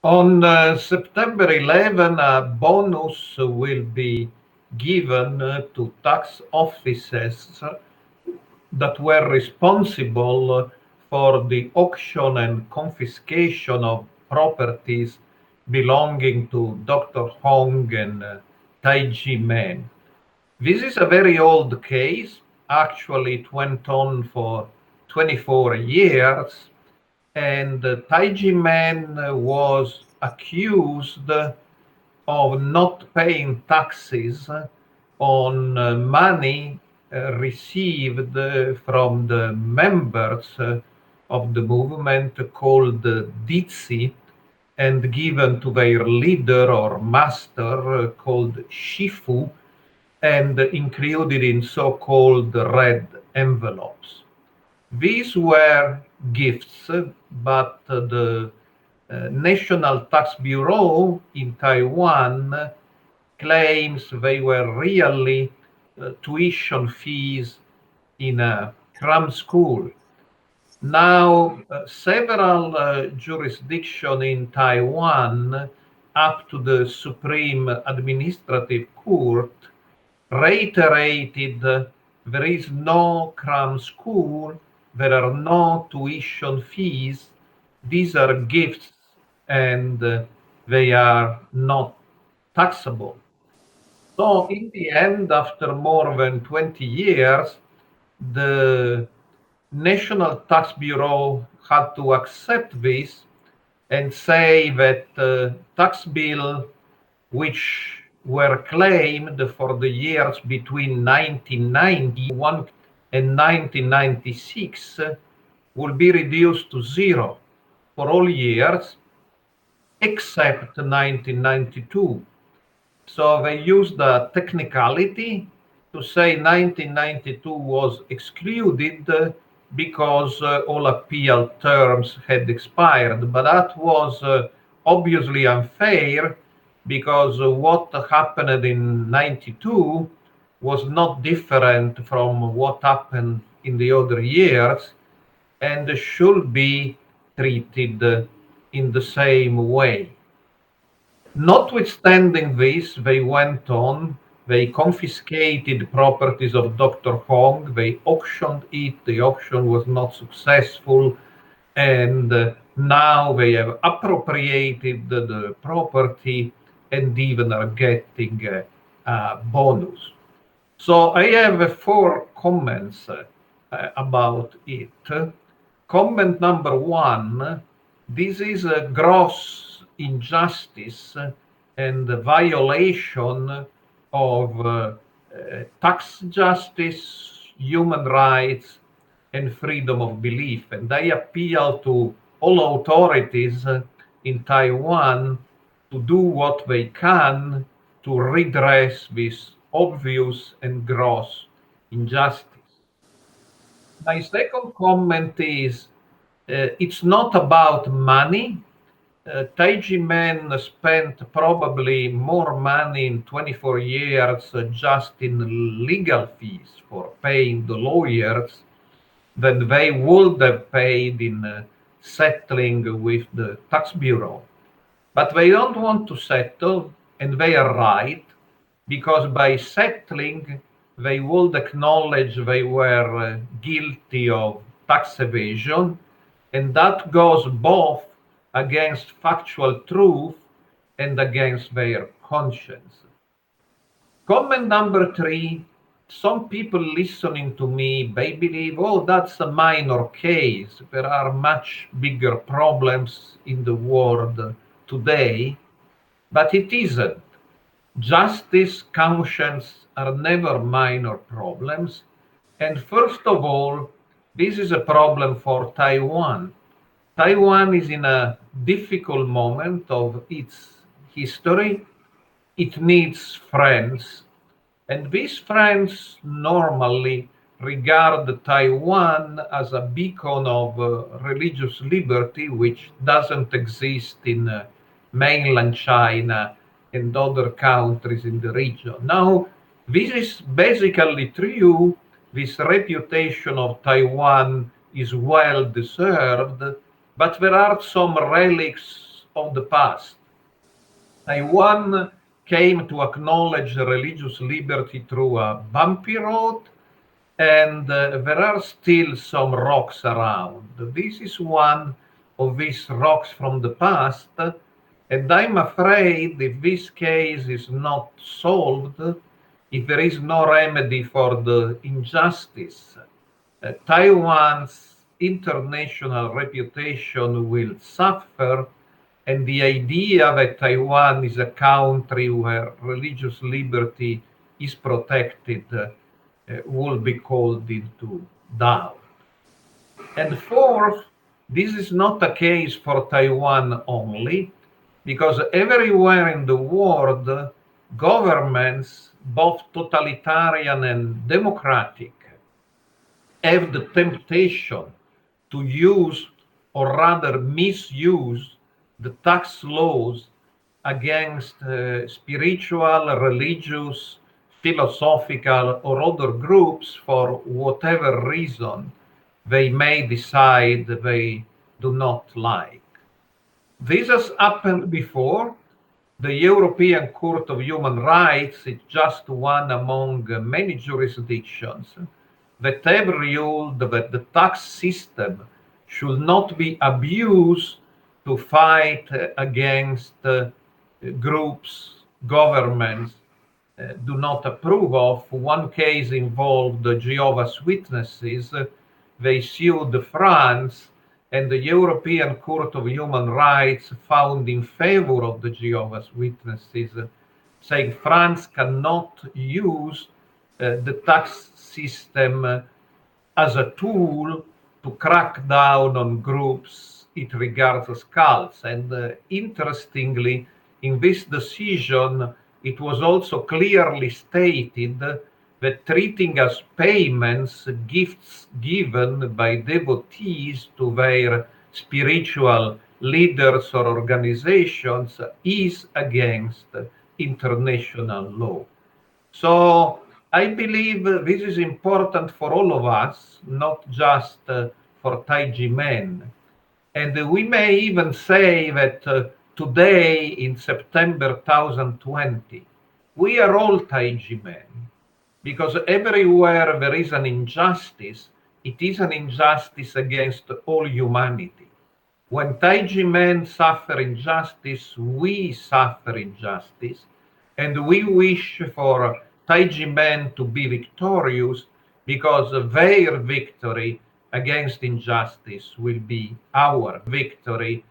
On September 11, a bonus will be given to tax officers that were responsible for the auction and confiscation of properties belonging to Dr. Hong and Tai Ji Men. This is a very old case. Actually, it went on for 24 years, and Tai Ji Men was accused of not paying taxes on money received from the members of the movement called dizi and given to their leader or master called shifu and included in so-called red envelopes. These were gifts, but the National Tax Bureau in Taiwan claims they were really tuition fees in a cram school. Now, several jurisdictions in Taiwan, up to the Supreme Administrative Court, reiterated there is no cram school, there are no tuition fees, these are gifts and they are not taxable. So in the end, after more than 20 years, the National Tax Bureau had to accept this and say that tax bill which were claimed for the years between 1991 and 1996 will be reduced to zero for all years except 1992. So they used a technicality to say 1992 was excluded because all appeal terms had expired. But that was obviously unfair because what happened in 92 was not different from what happened in the other years and should be treated in the same way. Notwithstanding this, they went on, they confiscated properties of Dr. Hong, they auctioned it, the auction was not successful, and now they have appropriated the property and even are getting a bonus. So I have four comments about it. Comment number one, this is a gross injustice and violation of tax justice, human rights, and freedom of belief. And I appeal to all authorities in Taiwan to do what they can to redress this obvious and gross injustice. My second comment is it's not about money. Tai Ji Men spent probably more money in 24 years just in legal fees for paying the lawyers than they would have paid in settling with the tax bureau. But they don't want to settle, and they are right, because by settling, they would acknowledge they were guilty of tax evasion, and that goes both against factual truth and against their conscience. Comment number three, some people listening to me, they believe, oh, that's a minor case. There are much bigger problems in the world today, but it isn't. Justice, conscience are never minor problems. And first of all, this is a problem for Taiwan. Taiwan is in a difficult moment of its history. It needs friends. And these friends normally regard Taiwan as a beacon of religious liberty, which doesn't exist in mainland China and other countries in the region. Now, this is basically true. This reputation of Taiwan is well deserved, but there are some relics of the past. Taiwan came to acknowledge religious liberty through a bumpy road, and there are still some rocks around. This is one of these rocks from the past, and I'm afraid if this case is not solved, if there is no remedy for the injustice, Taiwan's international reputation will suffer, and the idea that Taiwan is a country where religious liberty is protected will be called into doubt. And fourth, this is not a case for Taiwan only, because everywhere in the world, governments, both totalitarian and democratic, have the temptation to use, or rather misuse, the tax laws against spiritual, religious, philosophical, or other groups for whatever reason they may decide they do not like. This has happened before. The European Court of Human Rights is just one among many jurisdictions that have ruled that the tax system should not be abused to fight against groups, governments do not approve of. One case involved the Jehovah's Witnesses. They sued France, and the European Court of Human Rights found in favor of the Jehovah's Witnesses, saying France cannot use the tax system as a tool to crack down on groups it regards as cults. And interestingly, in this decision, it was also clearly stated that treating as payments gifts given by devotees to their spiritual leaders or organizations is against international law. So I believe this is important for all of us, not just for Tai Ji Men. And we may even say that today, in September 2020, we are all Tai Ji Men, because everywhere there is an injustice, it is an injustice against all humanity. When Tai Ji Men suffer injustice, we suffer injustice, and we wish for Tai Ji Men to be victorious, because their victory against injustice will be our victory